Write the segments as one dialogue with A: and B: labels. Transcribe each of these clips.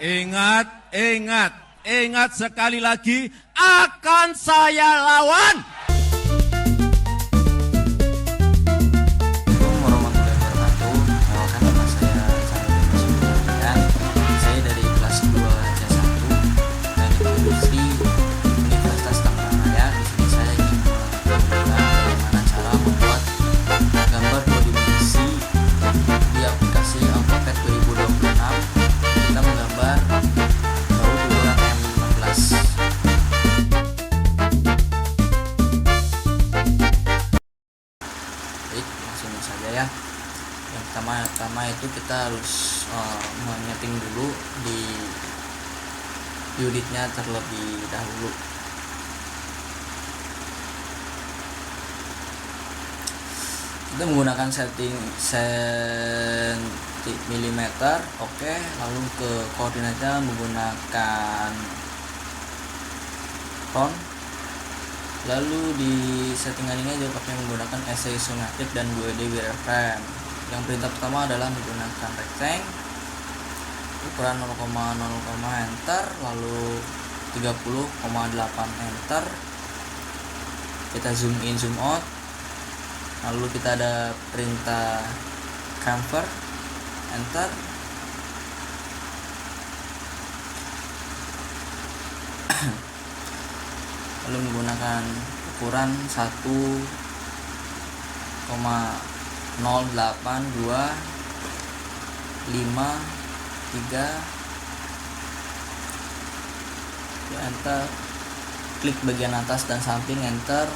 A: Ingat, ingat, ingat sekali lagi, akan saya lawan.
B: Assalamualaikum warahmatullahi wabarakatuh. Perkenalkan nama saya Sanudin Masudin. Saya dari kelas 2 C1 Teknik Industri Universitas Tangerang Raya. Di sini saya ingin menunjukkan bagaimana cara membuat gambar dua dimensi di aplikasi AutoCAD 2026. Kita menggambar baut ukuran M15. Baik, langsung saja ya. Yang pertama itu kita harus menyeting dulu di unitnya terlebih dahulu. Kita menggunakan setting milimeter, oke. Lalu ke koordinatnya menggunakan round. Lalu di settingan ini juga pakai menggunakan essay isometrik dan 2D wireframe. Yang perintah pertama adalah menggunakan rectangle ukuran 0,0, enter, lalu 30,8 enter. Kita zoom in zoom out. Lalu kita ada perintah camfer, enter. Lalu menggunakan ukuran 1,082553, enter. Klik bagian atas dan samping, enter.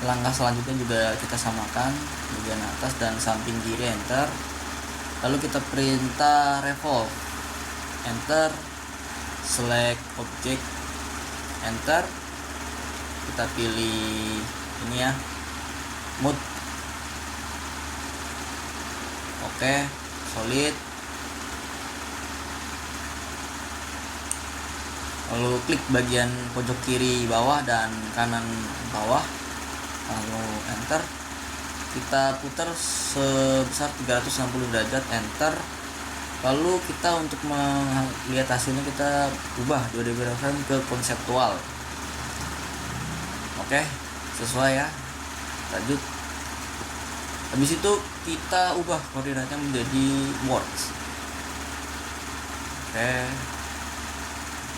B: Langkah selanjutnya juga kita samakan, bagian atas dan samping kiri, enter. Lalu kita perintah revolve, enter. Select object, enter. Kita pilih ini ya, mode, oke, solid. Lalu klik bagian pojok kiri bawah dan kanan bawah, lalu enter. Kita putar sebesar 360 derajat, enter. Lalu kita untuk melihat hasilnya kita ubah 2D wireframe ke konseptual. Oke, sesuai ya. Lanjut. Habis itu kita ubah koordinatnya menjadi words. Oke.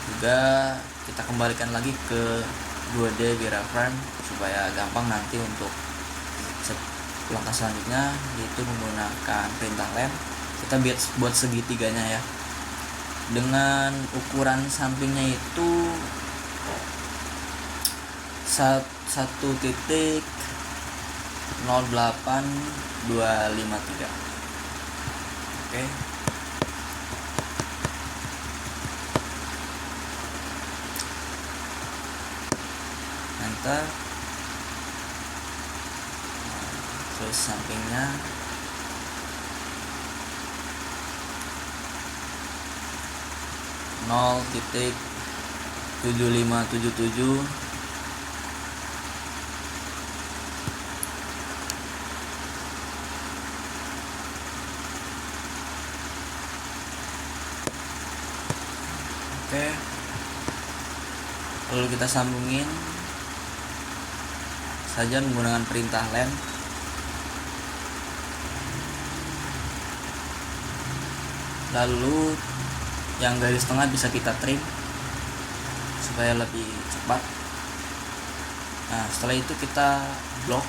B: Juga kita kembalikan lagi ke 2D wireframe supaya gampang nanti untuk langkah selanjutnya, yaitu menggunakan perintah lem. Kita buat segitiganya ya. Dengan ukuran sampingnya itu 1.08253. Oke. Enter. Terus sampingnya 0.7577. Oke. Lalu kita sambungin saja menggunakan perintah lem. Lalu yang garis tengah bisa kita trim supaya lebih cepat. Nah, setelah itu kita blok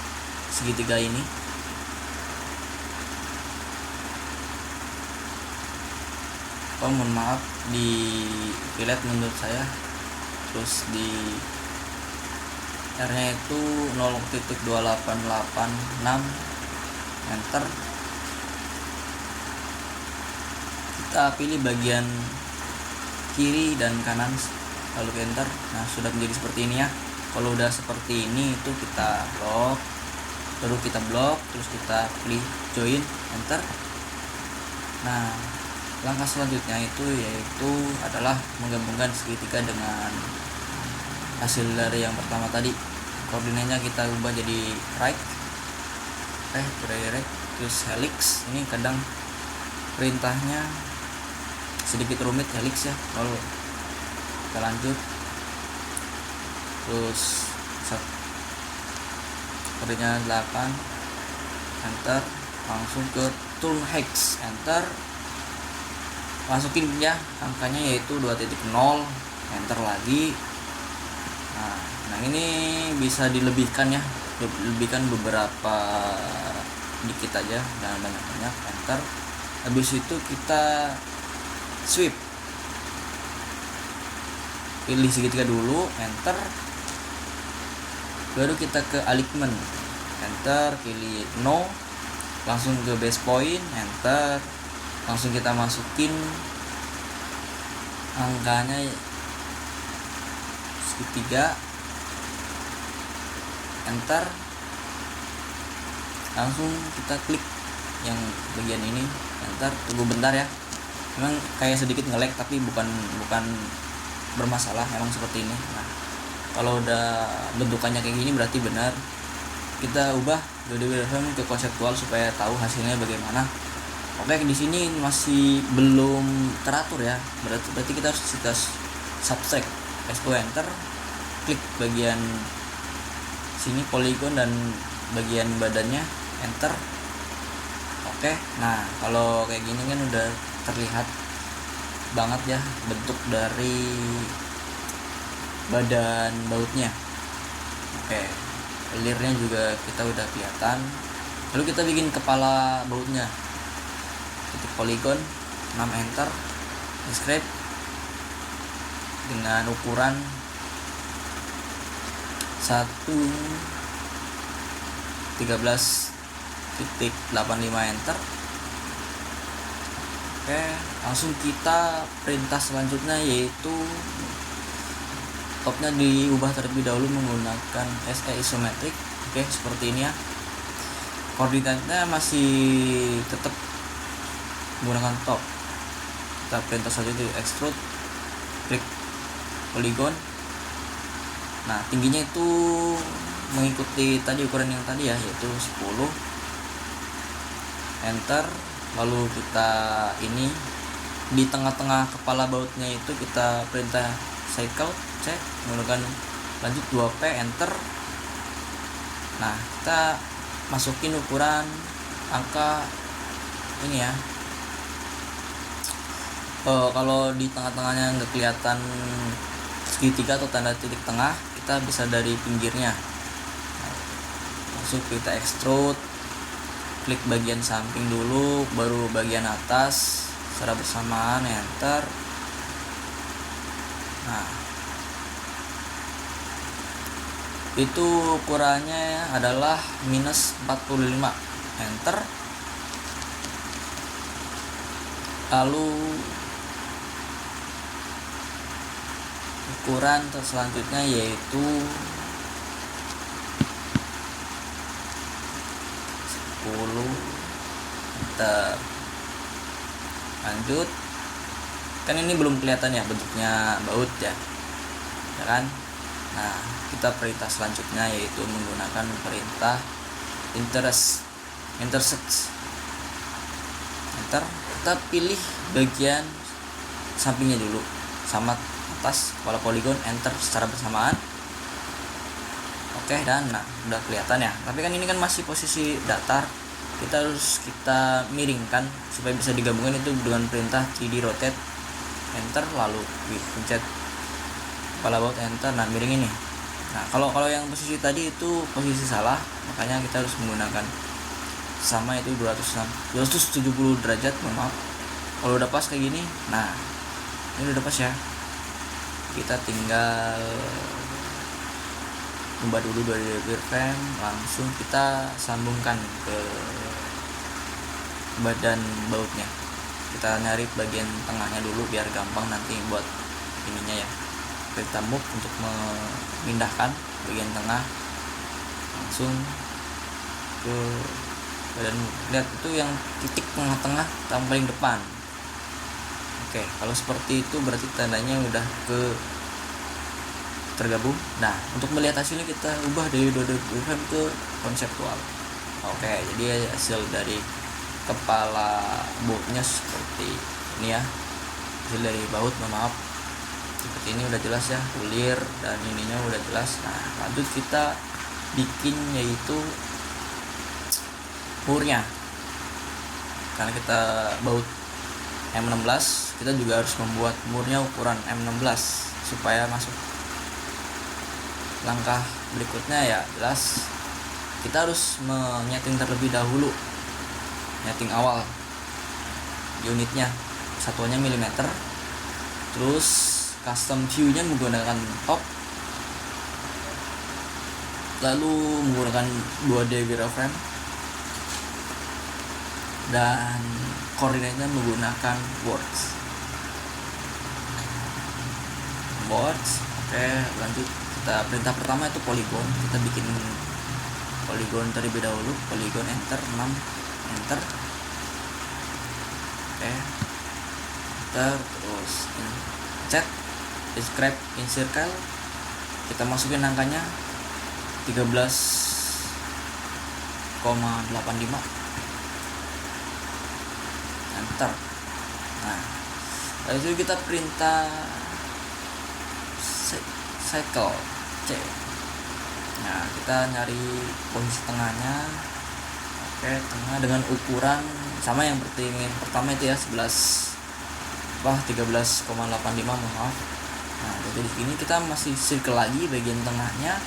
B: segitiga ini. Oh, mohon maaf, di fillet menurut saya. Terus di R nya itu 0.2886, enter. Kita pilih bagian kiri dan kanan, lalu enter. Nah, sudah menjadi seperti ini ya. Kalau udah seperti ini itu kita blok, baru kita blok, terus kita pilih join, enter. Nah, langkah selanjutnya itu yaitu adalah menggabungkan segitiga dengan hasil dari yang pertama tadi. Koordinatnya kita ubah jadi right, terus helix. Ini kadang perintahnya sedikit rumit helix ya. Lalu kita lanjut, terus kodenya 8, enter, langsung ke turn hex, enter, masukin ya angkanya yaitu 2.0, enter lagi. Nah ini bisa dilebihkan ya, lebihkan beberapa dikit aja, jangan banyak-banyak, enter. Habis itu kita sweep, pilih segitiga dulu, enter, baru kita ke alignment, enter, pilih no, langsung ke base point, enter, langsung kita masukin angkanya segitiga, enter, langsung kita klik yang bagian ini, enter, tunggu bentar ya, memang kayak sedikit nge-lag tapi bukan bermasalah, emang seperti ini. Nah kalau udah bentukannya kayak gini berarti benar. Kita ubah 2D wireframe ke konseptual supaya tahu hasilnya bagaimana. Oke, di sini masih belum teratur ya, berarti kita harus subtract, F2 enter, klik bagian sini polygon dan bagian badannya, enter. Oke, nah kalau kayak gini kan udah terlihat banget ya bentuk dari badan bautnya. Oke, lirnya juga kita udah kelihatan. Lalu kita bikin kepala bautnya, titik polygon 6, enter, describe dengan ukuran 1.13.85, enter. Oke, langsung kita perintah selanjutnya yaitu topnya diubah terlebih dahulu menggunakan SE isometric. Oke, seperti ini ya. Koordinatnya masih tetap menggunakan top. Kita perintah saja di extrude, klik polygon. Nah tingginya itu mengikuti tadi ukuran yang tadi ya, yaitu 10, enter. Lalu kita ini di tengah-tengah kepala bautnya itu kita perintah cycle C menggunakan lanjut 2P, enter. Nah kita masukin ukuran angka ini ya. Kalau di tengah-tengahnya nggak kelihatan segitiga atau tanda titik tengah, kita bisa dari pinggirnya. Langsung kita extrude, klik bagian samping dulu, baru bagian atas secara bersamaan, enter. Nah itu ukurannya adalah minus 45, enter. Lalu ukuran selanjutnya yaitu 10, enter. Lanjut, kan ini belum kelihatan ya bentuknya baut ya kan. Nah kita perintah selanjutnya yaitu menggunakan perintah intersect, enter. Kita pilih bagian sampingnya dulu sama atas kepala polygon, enter secara bersamaan. Oke, dan nah udah kelihatan ya, tapi kan ini kan masih posisi datar, kita miringkan supaya bisa digabungkan itu dengan perintah 3D rotate, enter. Lalu pencet kepala baut, enter. Nah miring ini. Nah kalau yang posisi tadi itu posisi salah, makanya kita harus menggunakan sama itu 270 derajat, maaf. Kalau udah pas kayak gini, nah ini udah pas ya, kita tinggal ubah dulu dari wireframe, langsung kita sambungkan ke badan bautnya. Kita nyari bagian tengahnya dulu biar gampang nanti buat ininya ya. Kita move untuk memindahkan bagian tengah langsung ke badan. Lihat itu yang titik tengah-tengah yang paling depan. Oke, kalau seperti itu berarti tandanya udah tergabung. Nah untuk melihat hasilnya kita ubah dari 2D wireframe ke konseptual. Oke, jadi hasil dari kepala bautnya seperti ini ya. hasil dari baut, mohon maaf. Seperti ini udah jelas ya, kulir dan ininya udah jelas. Nah, lanjut kita bikin yaitu murnya. Karena kita baut M16, kita juga harus membuat murnya ukuran M16 supaya masuk. Langkah berikutnya ya jelas kita harus menyeting terlebih dahulu, nyeting awal unitnya, satuannya milimeter, terus custom view-nya menggunakan top, lalu menggunakan 2D wireframe, dan koordinatnya menggunakan words. Oke, lanjut. Kita perintah pertama itu polygon. Kita bikin polygon terlebih dahulu. Polygon enter 6, enter. Oke, enter, terus chat describe in circle. Kita masukin angkanya 13,85, enter. Nah, dari itu kita perintah cycle C. Nah, kita nyari posisi tengahnya. Oke, tengah dengan ukuran sama yang pertama itu ya, 13,85, maaf. Nah, jadi di sini kita masih circle lagi bagian tengahnya.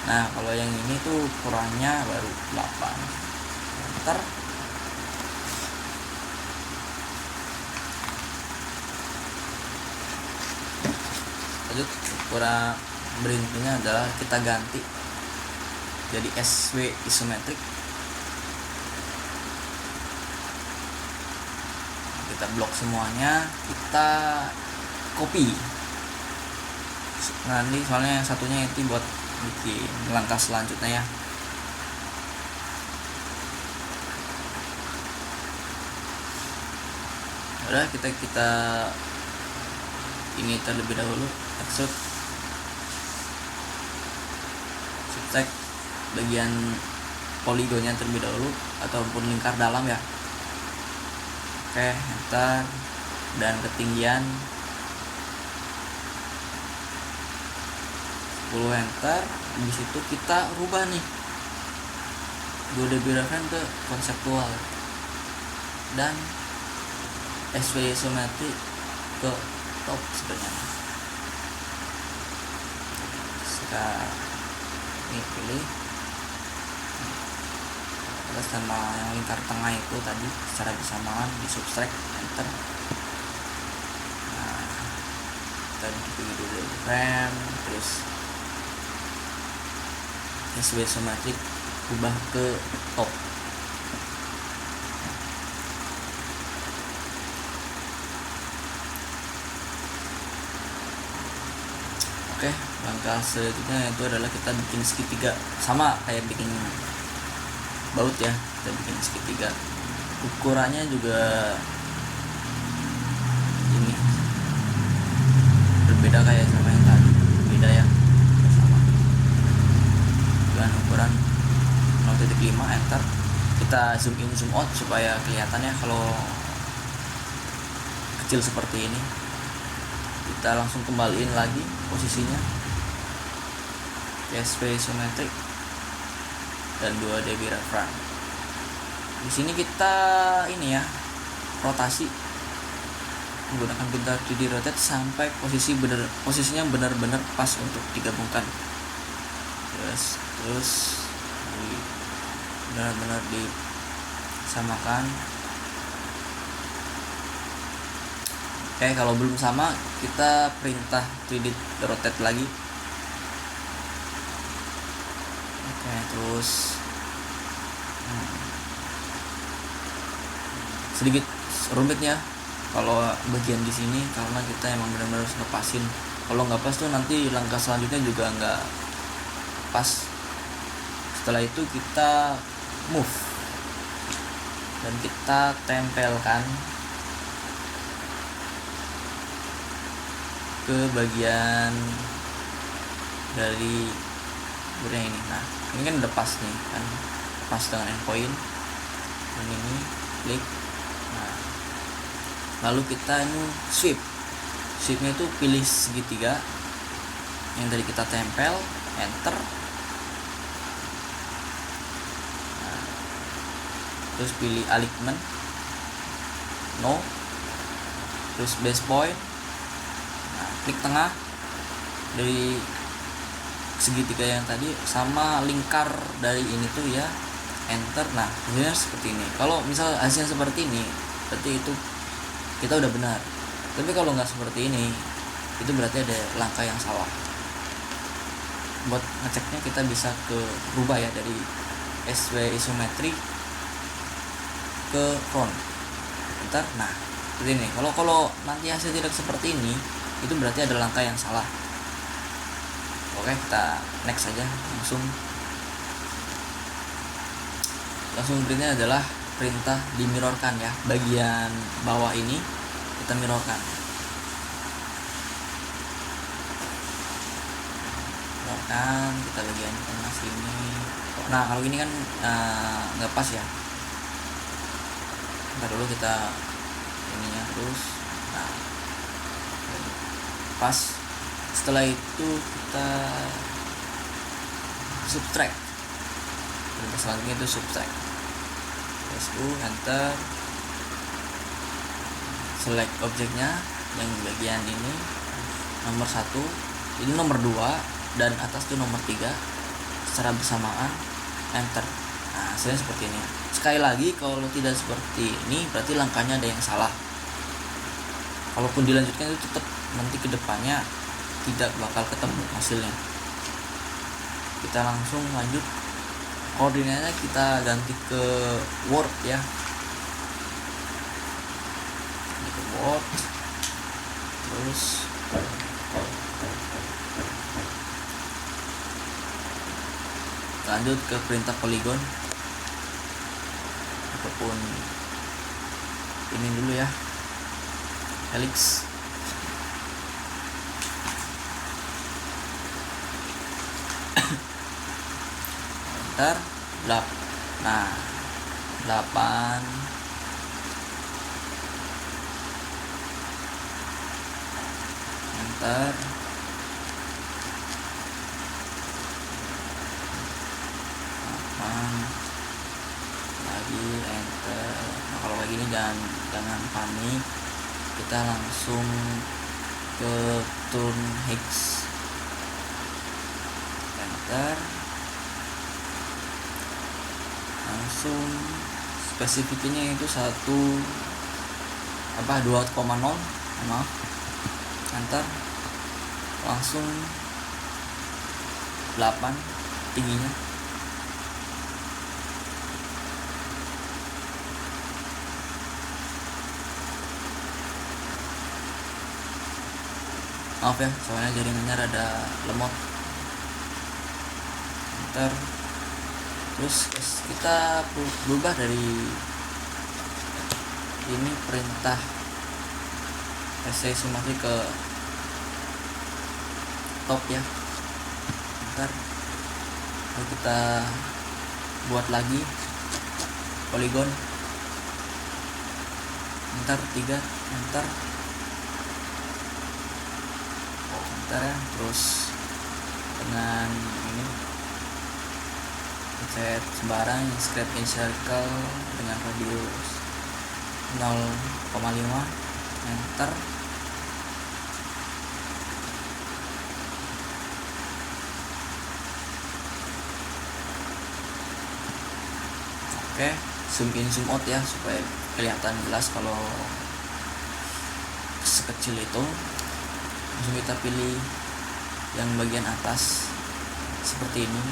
B: Nah, kalau yang ini tuh ukurannya baru 8. Enter. Lanjut, ukuran berikutnya adalah kita ganti jadi SW isometric. Kita blok semuanya, kita copy. Nanti soalnya yang satunya itu buat bikin langkah selanjutnya ya. Udah, kita ini terlebih dahulu, extrude, subtract bagian poligonnya terlebih dahulu ataupun lingkar dalam ya. Oke, enter, dan ketinggian 10, enter. Habis itu kita rubah nih 2D wireframe ke konseptual dan SW isometrik ke top sebenarnya. Sekarang ini pilih terus sama yang lingkar tengah itu tadi secara bersamaan di subtract, enter. Nah, kita pilih dulu frame, terus SW isometrik ubah ke top. Oke, langkah selanjutnya itu adalah kita bikin segitiga, sama kayak bikin baut ya. Kita bikin segitiga, ukurannya juga ini berbeda kayak sama yang tadi, beda ya, sama dengan ukuran 0.5, enter. Kita zoom in zoom out supaya kelihatannya kalau kecil seperti ini. Kita langsung kembaliin lagi posisinya, SW isometric dan 2D wireframe. Di sini kita ini ya, rotasi menggunakan pintar 3D rotate sampai posisinya benar-benar pas untuk digabungkan. Terus benar-benar disamakan. Oke, kalau belum sama kita perintah 3D rotate lagi. Oke, terus sedikit rumitnya kalau bagian di sini karena kita emang benar-benar harus ngepasin. Kalau nggak pas tuh nanti langkah selanjutnya juga nggak pas. Setelah itu kita move dan kita tempelkan ke bagian dari burnya ini. Nah, ini kan udah pas nih kan, pas dengan endpoint. Dan ini klik. Nah, lalu kita ini sweepnya itu pilih segitiga yang tadi kita tempel, enter. Nah, terus pilih alignment, no, terus base point. Nah, klik tengah dari segitiga yang tadi sama lingkar dari ini tuh ya, enter. Nah, hasilnya seperti ini. Kalau misal hasilnya seperti ini, berarti itu kita udah benar. Tapi kalau nggak seperti ini, itu berarti ada langkah yang salah. Buat ngeceknya kita bisa berubah ya dari SW isometri ke front. Bentar. Nah, seperti ini. Kalau nanti hasil tidak seperti ini, itu berarti ada langkah yang salah. Oke, kita next aja langsung perintahnya adalah perintah dimirrorkan ya. Bagian bawah ini kita mirrorkan. Kita bagian tengah sini. Nah, kalau ini kan nggak pas ya. Ntar dulu kita ininya terus. Nah, pas. Setelah itu kita subtract. Perintah selanjutnya itu subtract. Press U, enter. Select objeknya yang bagian ini nomor 1, ini nomor 2, dan atas itu nomor 3 secara bersamaan, enter. Nah, hasilnya seperti ini. Sekali lagi, kalau tidak seperti ini berarti langkahnya ada yang salah. Kalaupun dilanjutkan itu tetap nanti kedepannya tidak bakal ketemu hasilnya. Kita langsung lanjut. Koordinatnya kita ganti ke Word ya. Ini ke Word. Terus lanjut ke perintah poligon ataupun ini dulu ya, helix. Enter. Nah, 8 enter. Lagi enter. Nah, kalau kayak gini jangan panik, kita langsung ke turn hex, enter. Langsung spesifiknya itu 2,0, maaf, enter. Langsung 8 tingginya. Maaf ya, soalnya jaringannya rada lemot. Enter. Terus kita berubah dari ini perintah SC isometri ke top ya. Enter. Lalu kita buat lagi poligon. Enter 3, enter. Ya, terus dengan ini set sembarang scrap in circle dengan radius 0,5, enter. Oke, zoom in zoom out ya supaya kelihatan jelas kalau sekecil itu. Langsung kita pilih yang bagian atas seperti ini.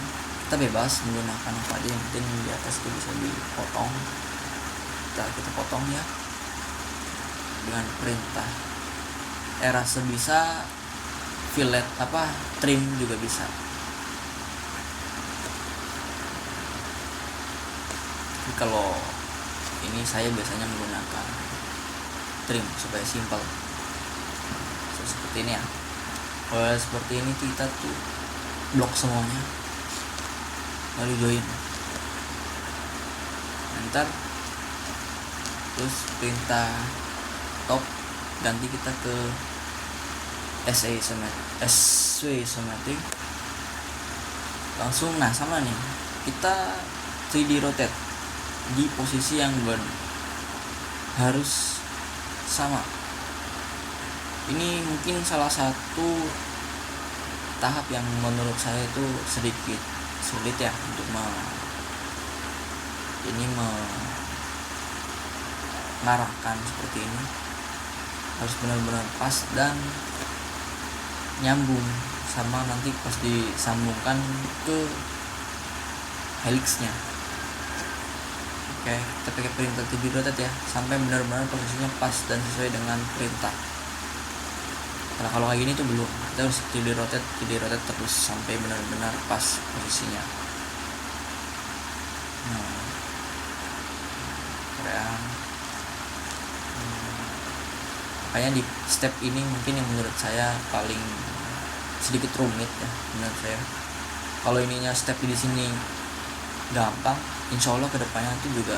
B: Kita bebas menggunakan apa aja, yang penting di atas itu bisa dipotong. Kita potong ya dengan perintah rasa bisa, fillet trim juga bisa. Tapi kalau ini saya biasanya menggunakan trim supaya simple. Seperti ini ya. Kalau seperti ini kita tuh blok semuanya, lalu join, enter. Terus perintah top, ganti kita ke SW isometric langsung. Nah sama nih, kita 3D rotate di posisi yang harus sama. Ini mungkin salah satu tahap yang menurut saya itu sedikit sulit ya untuk mengarahkan seperti ini. Harus benar-benar pas dan nyambung sama nanti pas disambungkan ke helixnya. Oke, kita pakai perintah 3D rotate ya, sampai benar-benar posisinya pas dan sesuai dengan perintah. Karena kalau kayak gini tuh belum, kita harus 3D rotate terus sampai benar-benar pas posisinya. Nah, keren. Makanya di step ini mungkin yang menurut saya paling sedikit rumit ya menurut saya. Kalau ininya step di sini gampang, insya Allah kedepannya itu juga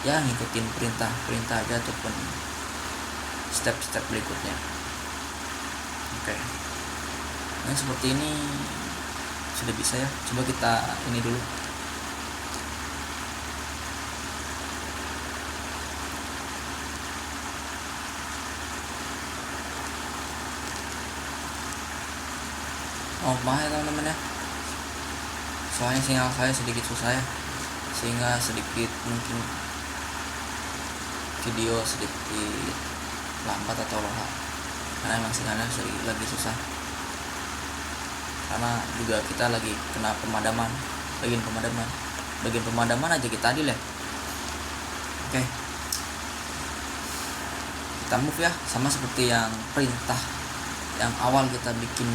B: ya ngikutin perintah aja ataupun step-step berikutnya. Oke. Nah seperti ini sudah bisa ya. Coba kita ini dulu. Oh maaf ya teman-teman ya, soalnya sinyal saya sedikit susah ya, sehingga sedikit mungkin video sedikit lambat atau lohak, karena emang sinyalnya lagi susah, karena juga kita lagi kena bagian pemadaman aja kita adil ya. Oke, kita move ya, sama seperti yang perintah yang awal kita bikin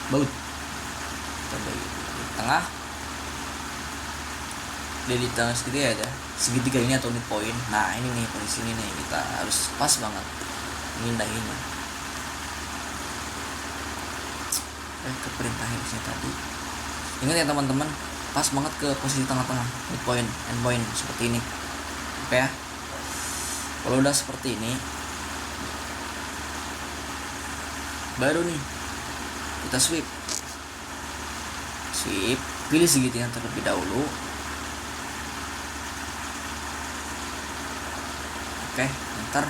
B: baut. Kita bagi di tengah, di tengah segitiga ini atau midpoint. Nah ini nih posisi ini nih, kita harus pas banget mindahinnya. Ke perintah ini tadi, ingat ya teman-teman, pas banget ke posisi tengah-tengah, midpoint, endpoint seperti ini. Oke ya, kalau udah seperti ini baru nih kita sweep, pilih segitiga terlebih dahulu. Oke, enter.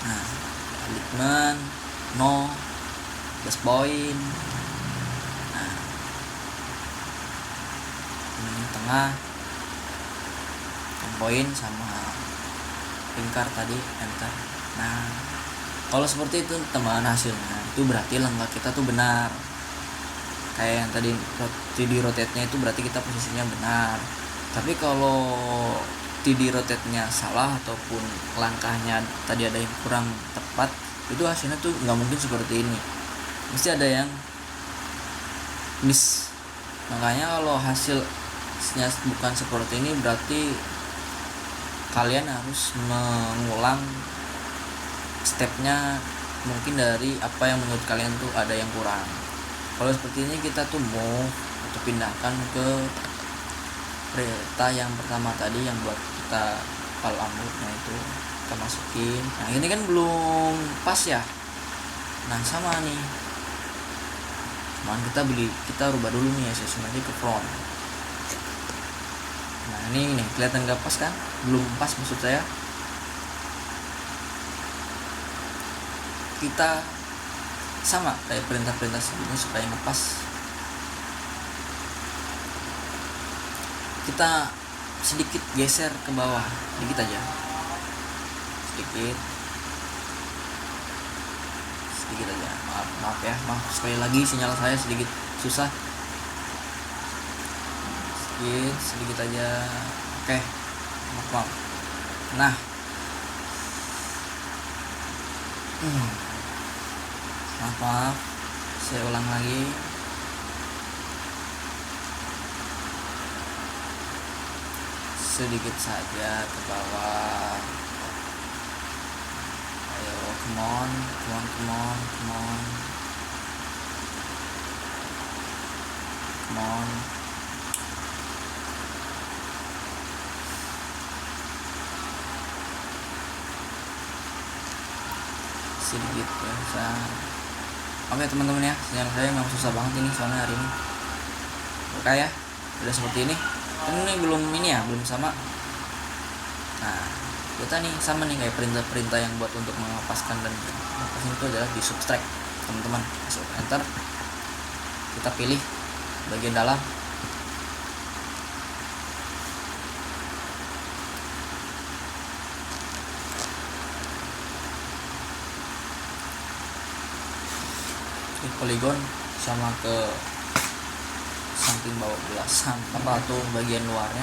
B: Nah, alignment no plus point. Nah, ini tengah, point sama lingkar tadi, enter. Nah, kalau seperti itu teman hasilnya, itu berarti langkah kita tuh benar. Kayak yang tadi 3D rotate-nya itu berarti kita posisinya benar. Tapi kalau 3D rotate-nya salah ataupun langkahnya tadi ada yang kurang tepat, itu hasilnya tuh nggak mungkin seperti ini. Mesti ada yang miss. Makanya kalau hasilnya bukan seperti ini, berarti kalian harus mengulang stepnya mungkin dari apa yang menurut kalian tuh ada yang kurang. Kalau seperti ini kita tuh move atau pindahkan ke perintah yang pertama tadi yang buat kita palamutnya itu kita masukin. Nah ini kan belum pas ya. Nah sama nih, cuman kita rubah dulu nih nanti ke front. Nah ini nih kelihatan gak pas kan, belum pas maksud saya. Kita sama kayak perintah-perintah sebelumnya supaya ngepas. Kita sedikit geser ke bawah, sedikit aja, sedikit aja. Maaf ya, sekali lagi sinyal saya sedikit susah. Sedikit aja. Oke, maaf. Nah, maaf, saya ulang lagi. Sedikit saja ke bawah. Ayo, come on. sedikit ya. Oke teman-teman ya, sinyal saya memang susah banget ini soalnya hari ini. Oke ya, udah seperti ini. Ini belum sama. Nah, kita nih sama nih kayak perintah-perintah yang buat untuk mengepaskan dan mengepaskan itu adalah di subtract teman-teman. Masuk enter, kita pilih bagian dalam. Klik poligon sama ke samping bawah belah atau bagian luarnya,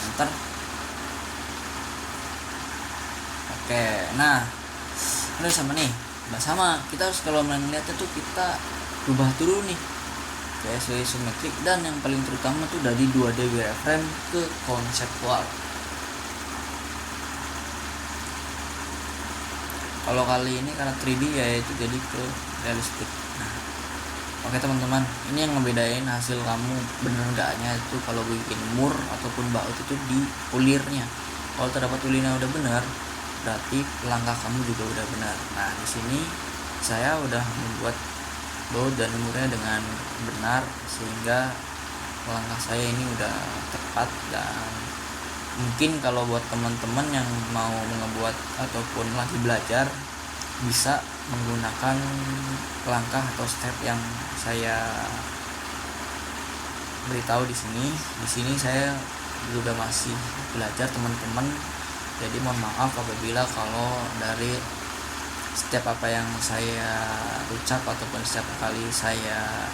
B: enter. Oke, nah udah sama nih. Nah sama, kita harus kalau melihatnya tuh kita rubah dulu nih ke SW isometrik, dan yang paling terutama tuh dari 2D wireframe ke konseptual. Kalau kali ini karena 3D ya itu jadi ke realistik. Nah, oke teman-teman, ini yang ngebedain hasil kamu bener enggaknya itu kalau bikin mur ataupun baut itu di ulirnya. Kalau terdapat ulirnya udah benar, berarti langkah kamu juga udah benar. Nah, di sini saya udah membuat baut dan murnya dengan benar sehingga langkah saya ini udah tepat. Dan mungkin kalau buat teman-teman yang mau ngebuat ataupun lagi belajar bisa menggunakan langkah atau step yang saya beritahu di sini. Di sini saya juga masih belajar teman-teman. Jadi mohon maaf apabila kalau dari setiap apa yang saya ucap ataupun setiap kali saya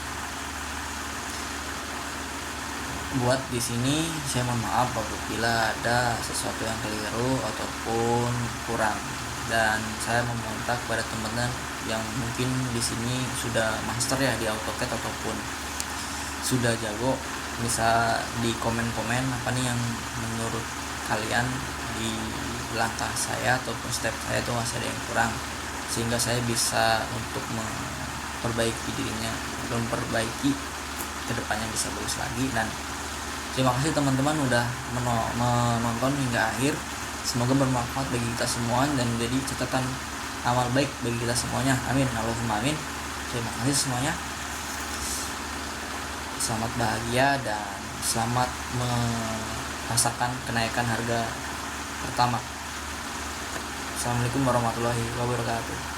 B: buat di sini, saya mohon maaf apabila ada sesuatu yang keliru ataupun kurang. Dan saya meminta kepada teman-teman yang mungkin di sini sudah master ya di AutoCAD ataupun sudah jago, bisa di komen-komen apa nih yang menurut kalian di langkah saya ataupun step saya itu masih ada yang kurang, sehingga saya bisa untuk memperbaiki dirinya, memperbaiki kedepannya bisa bagus lagi. Dan terima kasih teman-teman udah menonton hingga akhir. Semoga bermanfaat bagi kita semua dan menjadi catatan amal baik bagi kita semuanya. Amin, Allahumma amin. Terima kasih semuanya. Selamat bahagia dan selamat merasakan kenaikan harga pertama. Assalamualaikum warahmatullahi wabarakatuh.